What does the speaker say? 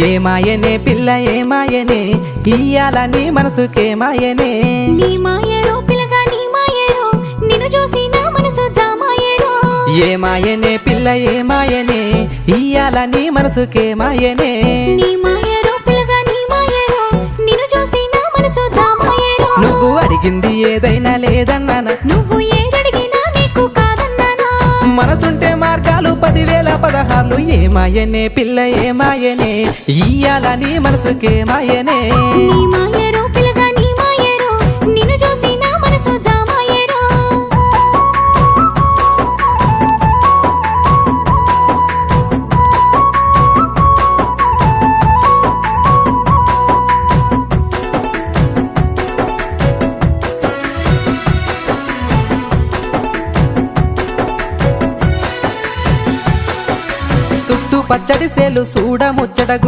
ఏమాయనే పిల్ల ఏమాయనే ఇయ్యాల నీ మనసుకేమాయనే నీ మాయరో పిల్లగా నీ మాయరో నిన్ను చూసి నా మనసు జామాయరో ఏమాయనే పిల్ల ఏమాయనే ఇయ్యాల నీ మనసుకేమాయనే నీ మాయరో పిల్లగా నీ మాయరో నిన్ను చూసి నా మనసు జామాయరో నువ్వు అడిగింది ఏదైనా లేదన్నానా నువ్వు ఏడడిగినా నీకు కాదన్నానా మనసుంటే మార్గాలు 10,000 16 ఏమాయనే పిల్ల ఏమాయనే ఇయ్యాల నీ మనసుకేమాయనే నీ మాయరో పిల్లగా నీ మాయరో నిన్ను చూసి నా మనసు జామాయరో చుట్టూ పచ్చడి సేలు చూడ ముచ్చట